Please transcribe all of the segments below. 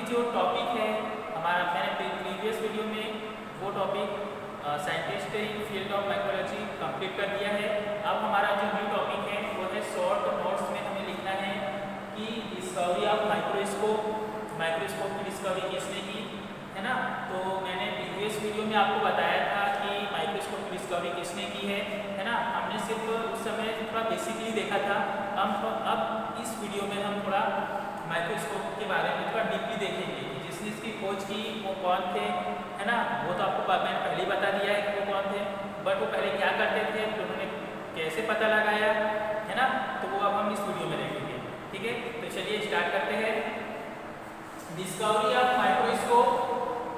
जो टॉपिक है हमारा, मैंने प्रीवियस वीडियो में वो topic scientist in field of micrology complete कर दिया है। अब हमारा जो न्यू टॉपिक है वो है शॉर्ट नोट्स में हमें लिखना है कि डिस्कवरी ऑफ माइक्रोस्कोप की डिस्कवरी किसने की, है ना। तो मैंने प्रीवियस वीडियो में आपको बताया था कि माइक्रोस्कोप की डिस्कवरी किसने की है ना। हमने सिर्फ उस समय थोड़ा बेसिकली देखा था। अब इस वीडियो में हम थोड़ा माइक्रोस्कोप के बारे में थोड़ा डीपली देखेंगे कि जिसने इसकी खोज की वो कौन थे, है ना। वो तो आपको मैंने पहले ही बता दिया है कि वो कौन थे, बट वो पहले क्या करते थे, तो उन्होंने कैसे पता लगाया, है ना। तो वो अब हम इस वीडियो में देखेंगे, ठीक है। तो चलिए स्टार्ट करते हैं। डिस्कवरी ऑफ माइक्रोस्कोप,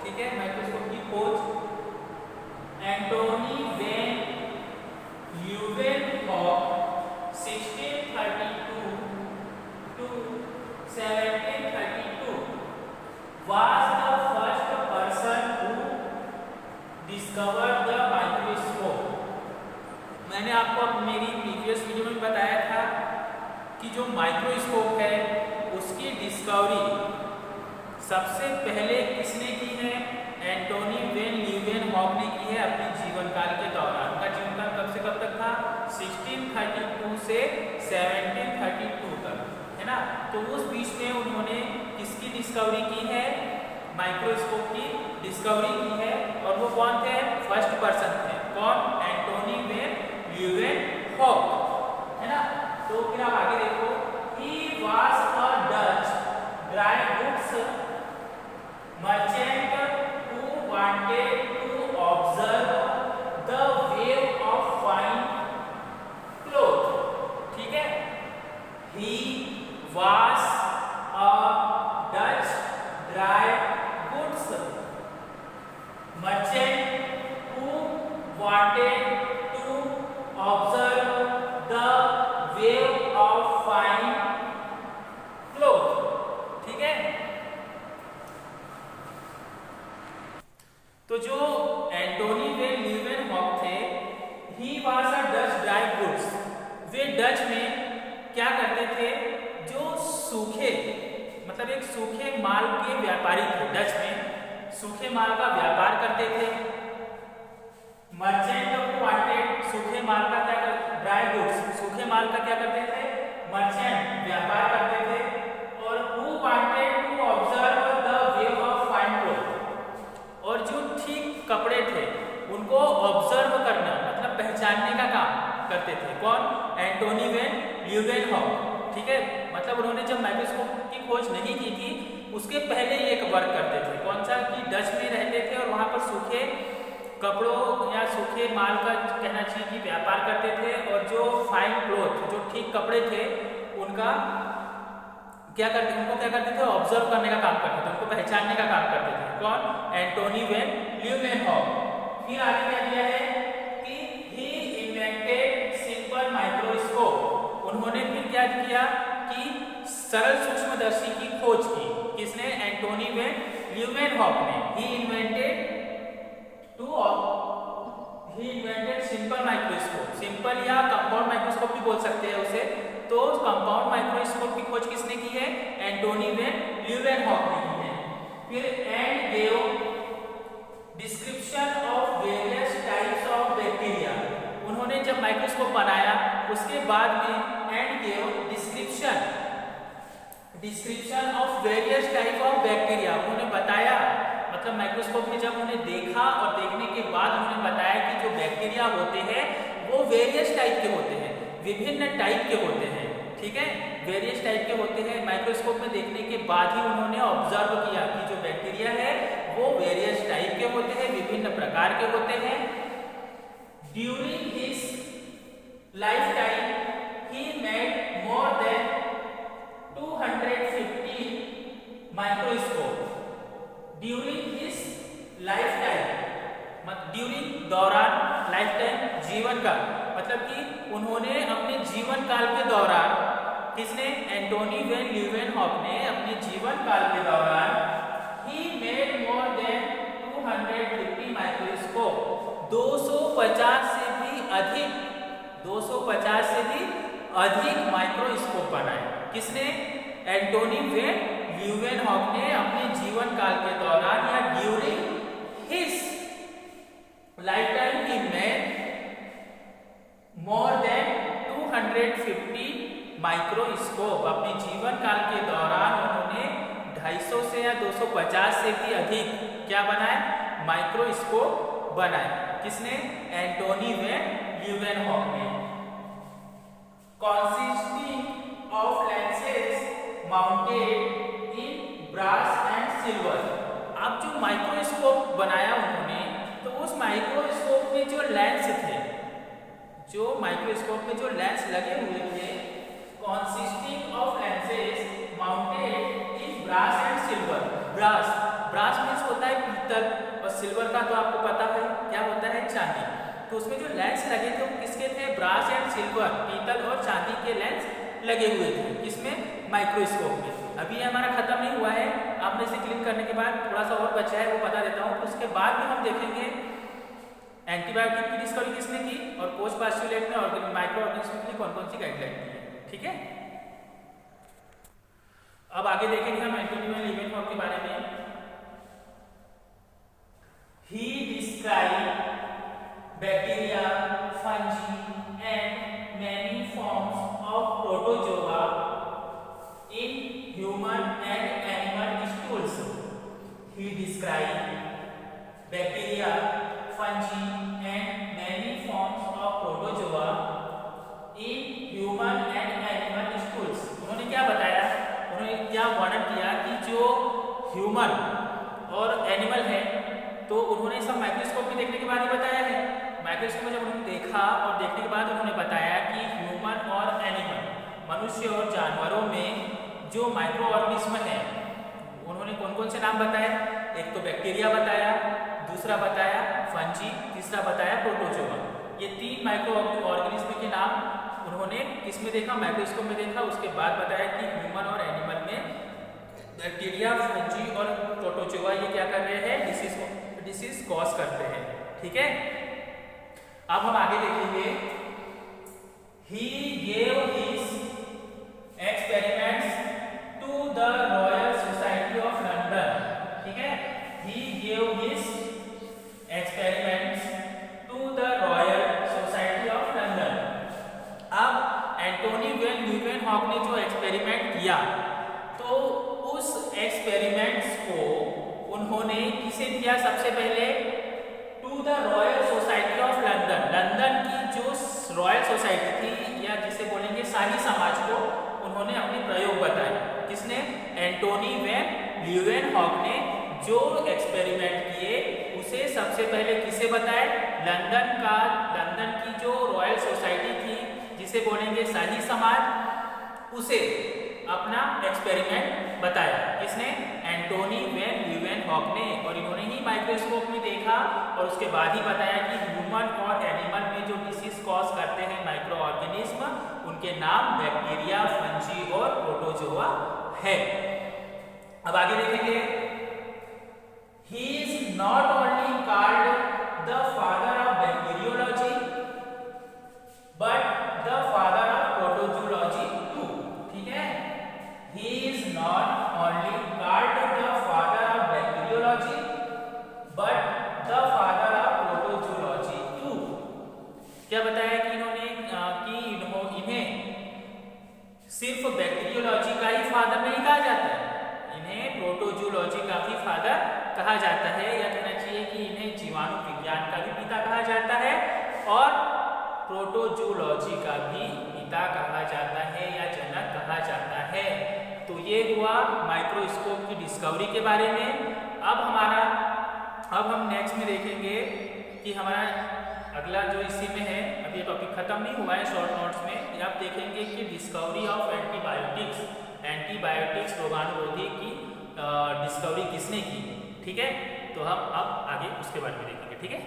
ठीक है, माइक्रोस्कोप की खोज Antony van Leeuwenhoek 1632 to 1732 was the first person who discovered the microscope। मैंने आपको मेरी प्रीवियस वीडियो में बताया था कि जो माइक्रोस्कोप है उसकी डिस्कवरी सबसे पहले किसने की है, एंटोनी वैन ल्यूवेनहॉक ने की है अपने जीवन काल के दौरान। उनका जीवन काल कब से कब तक था, 1632 से 1732 तक, है ना। तो उस बीच में उन्होंने किसकी डिस्कवरी की है, माइक्रोस्कोप की डिस्कवरी की है। और वो कौन थे, फर्स्ट पर्सन थे, कौन, एंटोनी वैन ल्यूवेनहॉक, है ना। तो फिर आप आगे देखो, he was a Dutch dry goods merchant who wanted to observe the wave of fine cloth, ठीक है। He was a Dutch dry goods merchant who wanted to observe the wave of fine cloth, ठीक है। तो जो Antony van Leeuwenhoek थे, he was a Dutch dry goods, way Dutch में क्या करते थे, जो सूखे, मतलब एक सूखे माल के व्यापारी थे। डच में सूखे माल का व्यापार करते थे। मर्चेंट हु वांटेड, सूखे माल का क्या करते, ड्राई गुड्स, सूखे माल का क्या करते थे, मर्चेंट व्यापार करते थे। और who wanted to observe the wave of fine cloth, और जो ठीक कपड़े थे उनको ऑब्जर्व करना, मतलब पहचानने का काम करते थे। कौन, एंटोनी वैन ल्यूवेनहॉक, ठीक है। मतलब उन्होंने जब माइक्रोस्कोप की खोज नहीं की थी उसके पहले ही एक वर्क करते थे, कौन सा, कि डच में रहते थे और वहां पर सूखे कपड़ों या सूखे माल का कहना चाहिए कि व्यापार करते थे। और जो फाइन क्लॉथ, जो ठीक कपड़े थे, उनका क्या करते, उनको क्या करते थे, ऑब्जर्व करने का काम करते थे, उनको पहचानने का काम करते थे। कौन, एंटोनी वैन ल्यूवेनहॉक। फिर आगे क्या दिया है कि ही इन्वेंटेड सिंपल माइक्रोस्कोप, उन्होंने फिर क्या किया कि सरल सूक्ष्मदर्शी की खोज की। किसने, एंटोनी वैन ल्यूवेनहॉक ने। ही इन्वेंटेड सिंपल माइक्रोस्कोप, सिंपल या कंपाउंड माइक्रोस्कोप भी बोल सकते हैं उसे। तो कंपाउंड माइक्रोस्कोप की खोज किसने की है, एंटोनी वैन ल्यूवेनहॉक ने की है। फिर and gave description of various types of bacteria, उन्होंने जब माइक्रोस्कोप बनाया उसके बाद में and gave description of various type of bacteria, उन्होंने बताया, मतलब माइक्रोस्कोप में जब उन्हें देखा और देखने के बाद उन्होंने बताया कि जो बैक्टीरिया होते हैं वो वेरियस टाइप के होते हैं, विभिन्न टाइप के होते हैं, ठीक है, वेरियस टाइप के होते हैं। माइक्रोस्कोप में देखने के बाद ही उन्होंने ऑब्जर्व किया कि जो बैक्टीरिया है वो वेरियस टाइप के होते हैं, विभिन्न प्रकार के होते हैं। During his life time he made more than 250 microscope. During his life time, during दौरान, लाइफ टाइम जीवन का, मतलब कि उन्होंने अपने जीवन काल के दौरान, किसने, एंटोनी वैन ल्यूवेनहॉक ने अपने जीवन काल के दौरान, he made more than 250 microscope, 250 से भी अधिक माइक्रोस्कोप बनाए। किसने, एंटोनी वैन ल्यूवेनहॉक ने अपने जीवन काल के दौरान या during his life time he made more than 250 microscope. अपने जीवन काल के दौरान उन्होंने 250 से या 250 से भी अधिक क्या बनाए, माइक्रोस्कोप बनाए। किसने? एंटोनी वैन ल्यूवेनहॉक ने। consisting of lenses mounted in brass and silver। अब जो माइक्रोस्कोप बनाया उन्होंने, तो उस माइक्रोस्कोप में जो लेंस थे, जो माइक्रोस्कोप में जो लेंस लगे हुए थे, consisting of lenses mounted in brass and silver। Brass means होता है पीतल, और सिल्वर का तो आपको पता है क्या होता है, चांदी। तो उसमें जो लेंस लगे थे वो किसके थे? ब्रास एंड सिल्वर, पीतल और चांदी के लेंस लगे हुए थे। किसमें? माइक्रोस्कोप में। अभी ये हमारा खत्म नहीं हुआ है, आपने इसे क्लिक करने के बाद थोड़ा सा और बचा है वो बता देता हूँ। उसके बाद में हम देखेंगे एंटीबायोटिक की डिस्कवरी किसने की, और कोच पास्चुलेट ने माइक्रो ऑर्गेनिज्म के लिए कौन कौन सी गाइडलाइन दी है। ठीक है, अब आगे देखेंगे हम एंटोनी वैन ल्यूवेनहॉक के बारे में। He described bacteria, fungi, and many forms of protozoa in human and animal stools। He described bacteria, fungi, and many forms of protozoa in human and animal stools। उन्होंने क्या बताया, उन्होंने क्या वर्णन किया कि जो ह्यूमन और एनिमल है, तो उन्होंने सब माइक्रोस्कोप में देखने के बाद ही बताया है। माइक्रोस्कोप में जब उन्होंने देखा और देखने के बाद उन्होंने बताया कि ह्यूमन और एनिमल, मनुष्य और जानवरों में जो माइक्रो ऑर्गेनिज्म है, उन्होंने कौन कौन से नाम बताए? एक तो बैक्टीरिया बताया, दूसरा बताया फंजी, तीसरा बताया प्रोटोजोआ। ये 3 माइक्रो ऑर्गेनिज्म के नाम उन्होंने किस में देखा? माइक्रोस्कोप में देखा। उसके बाद बताया कि ह्यूमन और एनिमल में बैक्टीरिया, फंजी और प्रोटोजोआ ये क्या कर रहे हैं? डिसीज कॉज करते हैं। ठीक है, अब हम आगे देखेंगे। He gave his experiments to the Royal Society of London। ठीक है, He gave his experiments to the Royal Society of London। अब एंटोनी वैन ल्यूवेनहॉक ने जो एक्सपेरिमेंट किया, तो उस एक्सपेरिमेंट्स को उन्होंने किसे दिया? सबसे पहले to the royal society of London. London की जो रॉयल सोसाइटी थी, या जिसे बोलेंगे शाही समाज को, उन्होंने अपने प्रयोग बताए। किसने? एंटोनी वैन ल्यूवेनहॉक ने जो एक्सपेरिमेंट किए उसे सबसे पहले किसे बताए? लंदन की जो रॉयल सोसाइटी थी, जिसे बोलेंगे शाही समाज, उसे अपना एक्सपेरिमेंट बताया। किसने? एंटोनी वैन ल्यूवेनहॉक ने। और इन्होंने ही माइक्रोस्कोप में देखा और उसके बाद ही बताया कि ह्यूमन और एनिमल में जो डिसीज कॉज करते हैं माइक्रो ऑर्गेनिज्म, उनके नाम बैक्टीरिया, फंजी और प्रोटोजोआ है। अब आगे देखेंगे। He is not only called the father of bacteriology but the father of protozoology too. ठीक है, he is not only called the father of bacteriology but the father of protozoology too। क्या बताया कि इन्होंने इन्हें सिर्फ बैक्टीरियोलॉजी का ही father नहीं कहा जाता है, इन्हें प्रोटोजोलॉजी का भी फादर कहा जाता है, या कहना चाहिए कि इन्हें जीवाणु विज्ञान का भी पिता कहा जाता है और प्रोटोजोलॉजी का भी पिता कहा जाता है या जनक कहा जाता है। तो ये हुआ माइक्रोस्कोप की डिस्कवरी के बारे में। अब हम नेक्स्ट में देखेंगे कि हमारा अगला जो इसी में है, अभी ये टॉपिक खत्म नहीं हुआ है शॉर्ट नोट्स में, आप देखेंगे कि डिस्कवरी ऑफ एंटीबायोटिक्स रोगाणुरोधी की डिस्कवरी किसने की। ठीक है, तो हम अब आगे उसके बारे में देखेंगे। ठीक है,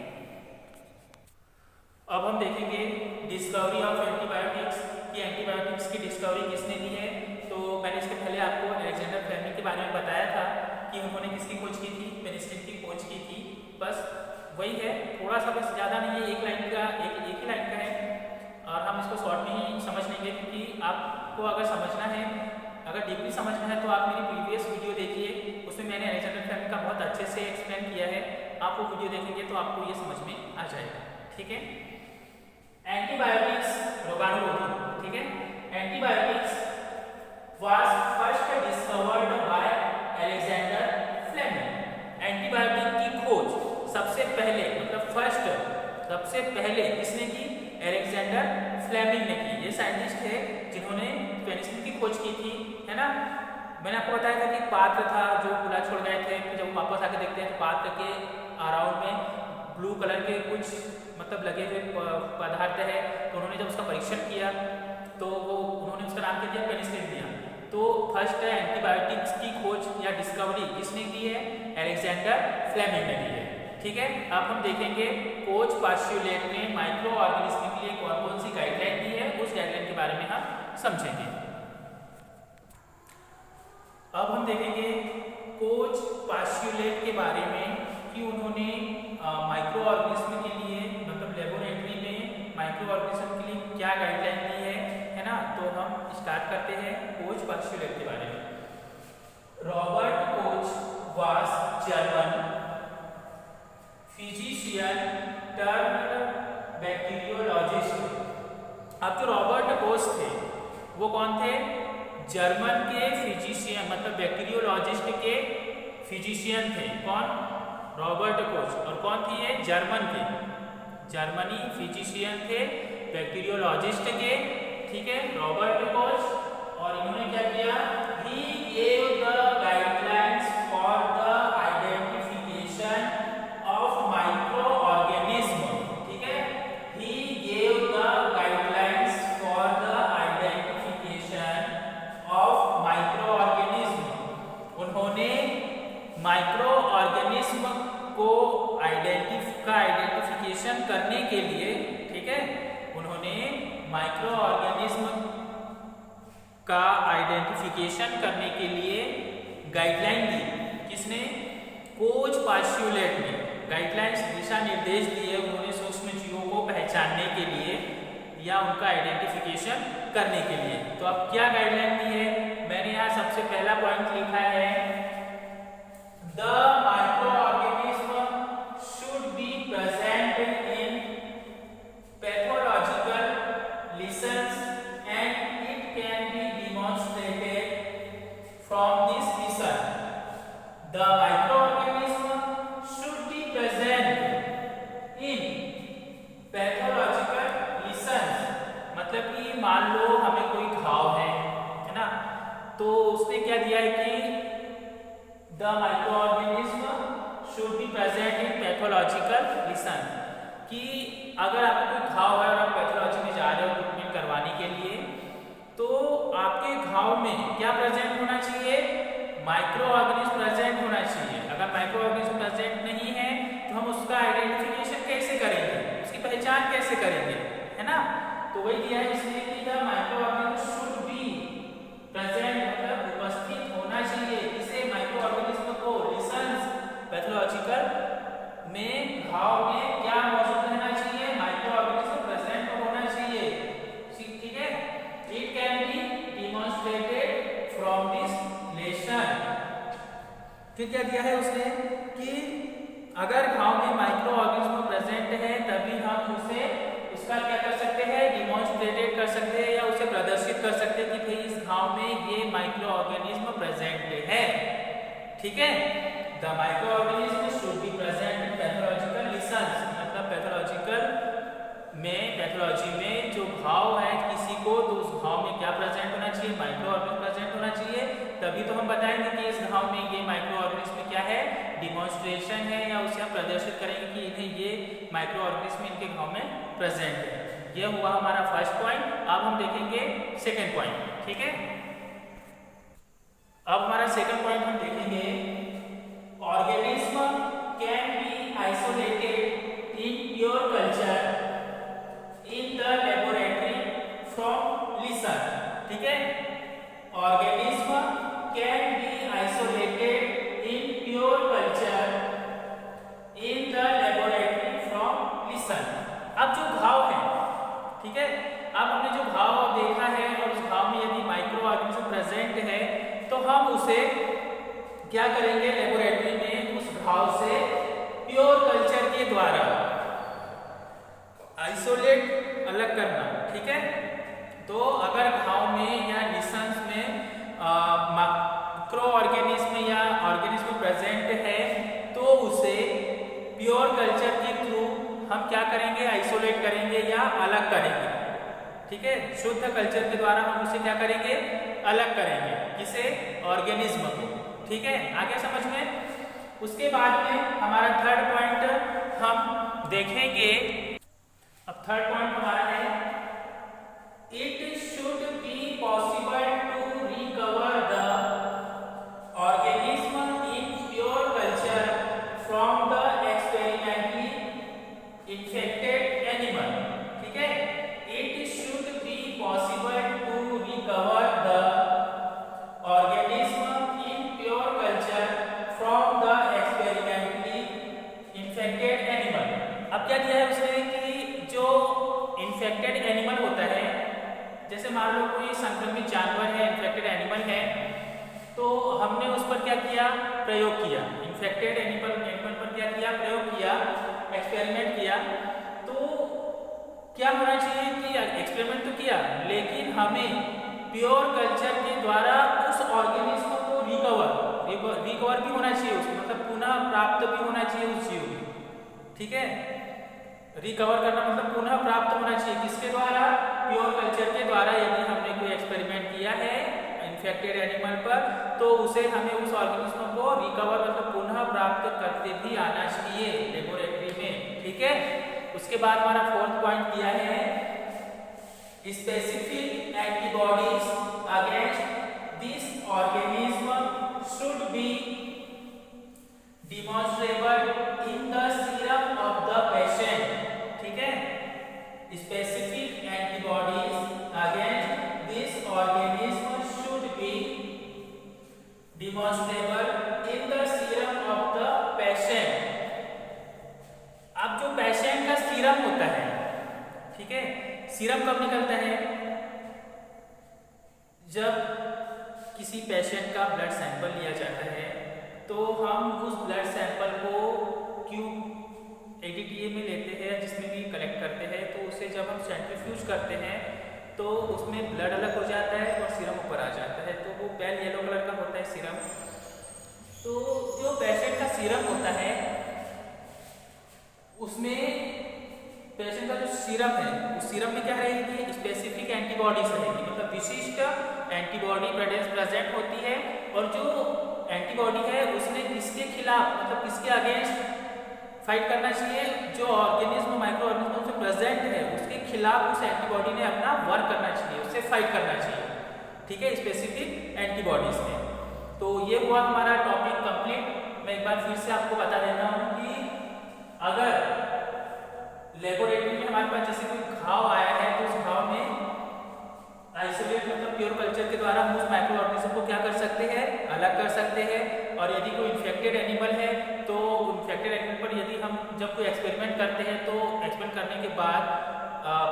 अब हम देखेंगे डिस्कवरी ऑफ एंटीबायोटिक्स की डिस्कवरी किसने की है। तो मैंने इसके पहले आपको अलेक्जेंडर फ्लेमिंग के बारे में बताया था कि उन्होंने किसकी खोज की थी? पेनिसिलिन की खोज की थी। बस वही है, थोड़ा सा, बस ज़्यादा नहीं है, एक ही लाइन का है और हम इसको शॉर्ट में ही समझ लेंगे, क्योंकि आपको अगर समझना है अगर डीपली समझना है तो आप मेरी प्रीवियस वीडियो देखिए, उसमें मैंने अलेक्जेंडर फ्लेमिंग का बहुत अच्छे से एक्सप्लेन किया है। आप वो वीडियो देखेंगे तो आपको ये समझ में आ जाएगा। ठीक है, एंटीबायोटिक्स रोगाणुरोधी। ठीक है, antibiotics was first discovered by Alexander Fleming। Antibiotic की खोज सबसे पहले मतलब फर्स्ट सबसे पहले किसने की? अलेक्जेंडर फ्लेमिंग ने की। ये साइंटिस्ट थे जिन्होंने पेनिसिलिन की खोज की थी, है ना। मैंने आपको बताया था कि पात्र था जो खुला छोड़ गए थे, फिर जब वापस आके देखते हैं तो पात्र के अराउंड में ब्लू कलर के कुछ मतलब लगे हुए पदार्थ है। तो उन्होंने जब उसका परीक्षण किया तो वो उन्होंने उसका नाम क्या दिया? पेनिसिलिन दिया। तो फर्स्ट एंटीबायोटिक्स की खोज या डिस्कवरी किसने की है? अलेक्जेंडर फ्लेमिंग ने की है। ठीक है, अब हम देखेंगे कोच पास्ट्यूलेट ने माइक्रो ऑर्गेनिज्म के लिए कौन कौन सी गाइडलाइन दी है, उस गाइडलाइन के बारे में हम समझेंगे। अब हम देखेंगे कोच पास्ट्यूलेट के बारे में कि उन्होंने माइक्रो ऑर्गेनिज्म के लिए मतलब लेबोरेटरी में माइक्रो ऑर्गेनिज्म के लिए क्या गाइडलाइन दी है ना। तो हम स्टार्ट करते हैं कोच पास्ट्यूलेट के बारे में। Robert Koch was German physician turned bacteriologist. अब जो रॉबर्ट कोच थे वो कौन थे? जर्मन के फिजिशियन मतलब बैक्टीरियोलॉजिस्ट के फिजिशियन थे। कौन? Robert Koch. और कौन थी ये? जर्मन के जर्मनी फिजिशियन थे बैक्टीरियोलॉजिस्ट के। ठीक है, रॉबर्ट कोच। और इन्होंने क्या किया? He gave the guidelines for the identification of micro organism. ठीक है, he gave the guidelines for the identification of micro organism. उन्होंने माइक्रो ऑर्गेनिज्म को आइडेंटिफिकेशन करने के लिए, ठीक है, उन्होंने माइक्रो ऑर्गेनिज्म का आइडेंटिफिकेशन करने के लिए गाइडलाइन दी। किसने? कोच पास्ट्यूलेट ने गाइडलाइंस दिशा निर्देश दिए उन्होंने सूक्ष्म जीवों को पहचानने के लिए या उनका आइडेंटिफिकेशन करने के लिए। तो अब क्या गाइडलाइन दी है? मैंने यहाँ सबसे पहला पॉइंट लिखा है, the micro organism should be present in pathological lesions and it can be demonstrated from this lesion. The micro organism should be present in pathological lesions. मतलब कि मान लो हमें कोई घाव है ना, तो उसने क्या दिया है कि the micro organism should be present in pathological लीशन। कि अगर आपको कोई घाव है और आप पैथोलॉजी में जा रहे हो ट्रीटमेंट करवाने के लिए, तो आपके घाव में क्या प्रेजेंट होना चाहिए? माइक्रो ऑर्गेनिज्म प्रेजेंट होना चाहिए। अगर माइक्रो ऑर्गेनिज्म प्रेजेंट नहीं है तो हम उसका आइडेंटिफिकेशन कैसे करेंगे, उसकी पहचान कैसे करेंगे, है ना। तो वही दिया है इसलिए कि the micro organism should be present मतलब उपस्थित होना चाहिए। इसे माइक्रो ऑर्गेनिज्म को लीशंस पैथोलॉजिकल में घाव में क्या मौजूद रहना चाहिए? माइक्रो ऑर्गेनिज्म प्रेजेंट होना चाहिए। ठीक है, it can be demonstrated from this lesion. फिर क्या दिया है उसने कि अगर घाव में माइक्रो ऑर्गेनिज्म प्रेजेंट है तभी हम उसे उसका क्या कर सकते हैं? डिमॉन्स्ट्रेटेड कर सकते हैं या उसे प्रदर्शित कर सकते हैं कि भाई इस घाव में ये माइक्रो ऑर्गेनिज्म प्रेजेंट है। ठीक है, the micro organism should be present in pathological lesions. मतलब पैथोलॉजी में जो घाव है किसी को, तो उस घाव में क्या प्रेजेंट होना चाहिए? माइक्रो ऑर्गेनिज्म प्रेजेंट होना चाहिए। तभी तो हम बताएंगे कि इस घाव में ये माइक्रो ऑर्गेनिज्म क्या है? डिमॉन्स्ट्रेशन है, या उसे हम प्रदर्शित करेंगे कि इन्हें ये माइक्रो ऑर्गेनिज्म इनके घाव में प्रेजेंट है। ये हुआ हमारा फर्स्ट पॉइंट। अब हम देखेंगे सेकंड पॉइंट। ठीक है, अब हमारा सेकंड पॉइंट हम देखेंगे, organism can be isolated in pure culture in the laboratory from लीशन। ठीक है, organism can be isolated in pure culture in the laboratory from लीशन। अब जो घाव है, ठीक है, अब हमने जो घाव देखा है और उस घाव में यदि माइक्रो ऑर्गेनिज्म प्रेजेंट है हम उसे क्या करेंगे, लेबोरेटरी में उस घाव से प्योर कल्चर के द्वारा आइसोलेट अलग करना, ठीक है। तो अगर घाव में या निशंस में माइक्रो ऑर्गेनिज्म या ऑर्गेनिज्म प्रेजेंट है तो उसे प्योर कल्चर के थ्रू हम क्या करेंगे, आइसोलेट करेंगे या अलग करेंगे, ठीक है। शुद्ध कल्चर के द्वारा हम उसे क्या करेंगे, अलग करेंगे, किसे, ऑर्गेनिज्म को, ठीक है। आगे समझ में। उसके बाद में हमारा थर्ड पॉइंट हम देखेंगे। अब थर्ड पॉइंट हमारा है, it should be possible to recover the organism in pure culture from the experimentally infected animal, ठीक है। It should be possible to recover the organism in pure culture from the experimentally infected animal. अब क्या दिया है उसने कि जो infected animal होता है, जैसे मान लो कोई संक्रमित जानवर है, इन्फेक्टेड एनिमल है, तो हमने उस पर क्या किया, प्रयोग किया, इन्फेक्टेड एनिमल पर क्या किया, प्रयोग किया, एक्सपेरिमेंट किया। तो क्या होना चाहिए कि एक्सपेरिमेंट तो किया, लेकिन हमें प्योर कल्चर के द्वारा उस ऑर्गेनिज्म को रिकवर भी होना चाहिए, उसको मतलब पुनः प्राप्त भी होना चाहिए उस जीव को, ठीक है। रिकवर करना मतलब पुनः प्राप्त होना चाहिए, किसके द्वारा, प्योर कल्चर के द्वारा। यदि हमने कोई एक्सपेरिमेंट किया है इन्फेक्टेड एनिमल पर, तो उसे हमें उस ऑर्गेनिज्म को रिकवर मतलब पुनः प्राप्त करते भी आना चाहिए लेबोरेटरी में, ठीक है। उसके बाद हमारा फोर्थ पॉइंट दिया है, specific antibodies against this organism should be demonstrable in the serum of the patient, ठीक है। Specific antibodies against this organism should be demonstrable in the serum of the patient. अब जो पेशेंट का serum होता है, ठीक है, सीरम कब निकलता है, जब किसी पेशेंट का ब्लड सैंपल लिया जाता है, तो हम उस ब्लड सैंपल को ADTA में लेते हैं, जिसमें भी कलेक्ट करते हैं, तो उसे जब हम सेंट्रीफ्यूज करते हैं तो उसमें ब्लड अलग हो जाता है और सीरम ऊपर आ जाता है, तो वो पेल येलो कलर का होता है सीरम। तो जो पेशेंट का सीरम होता है उसमें पेशेंट का जो सीरम है, उस सीरम में क्या रहेगी, स्पेसिफिक एंटीबॉडीज रहेगी, मतलब विशिष्ट एंटीबॉडी प्रेजेंट होती है। और जो एंटीबॉडी है उसने किसके खिलाफ मतलब किसके अगेंस्ट फाइट करना चाहिए, जो ऑर्गेनिज्म माइक्रो ऑर्गेनिज्म से प्रेजेंट है उसके खिलाफ उस एंटीबॉडी ने अपना वर्क करना चाहिए, उससे फाइट करना चाहिए, ठीक है, स्पेसिफिक एंटीबॉडीज में। तो ये हुआ हमारा टॉपिक कंप्लीट। मैं एक बार फिर से आपको बता देता हूँ कि अगर लेबोरेटरी में हमारे पास जैसे कोई घाव आया है तो उस घाव में आइसोलेट मतलब प्योर कल्चर के द्वारा हम उस माइक्रो ऑर्गेनिज्म को क्या कर सकते हैं, अलग कर सकते हैं। और यदि कोई इन्फेक्टेड एनिमल है तो इन्फेक्टेड एनिमल पर यदि हम जब कोई एक्सपेरिमेंट करते हैं तो एक्सपेरिमेंट करने के बाद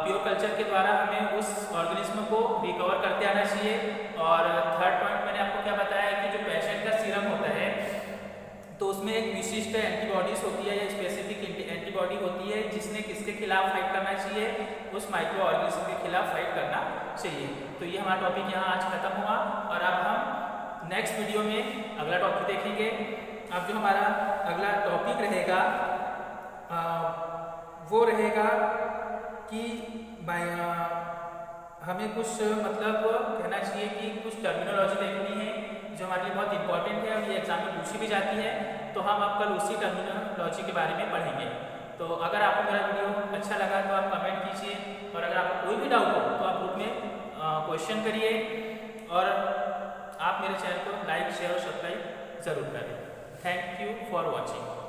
प्योर कल्चर के द्वारा हमें उस ऑर्गेनिज्म को रिकवर करते आना चाहिए। और थर्ड पॉइंट मैंने आपको क्या बताया कि जो पेशेंट का सीरम होता है तो उसमें एक विशिष्ट एंटीबॉडीज होती है या स्पेसिफिक एंटीबॉडी होती है जिसने किसके खिलाफ फाइट करना चाहिए, उस माइक्रो ऑर्गेनिज्म के खिलाफ फाइट करना चाहिए। तो ये हमारा टॉपिक यहाँ आज खत्म हुआ और अब हम नेक्स्ट वीडियो में अगला टॉपिक देखेंगे। अब जो हमारा अगला टॉपिक रहेगा वो रहेगा कि हमें कुछ मतलब कहना चाहिए कि कुछ टर्मिनोलॉजी देखनी है जो हमारे लिए बहुत इंपॉर्टेंट है और ये एग्जाम में पूछी भी जाती है, तो हम अब कल उसी टर्मिनोलॉजी के बारे में पढ़ेंगे। तो अगर आपको मेरा वीडियो अच्छा लगा तो आप कमेंट कीजिए और अगर आपको कोई भी डाउट हो तो आप ग्रुप में क्वेश्चन करिए और आप मेरे चैनल को लाइक शेयर और सब्सक्राइब ज़रूर करें। Thank you for watching.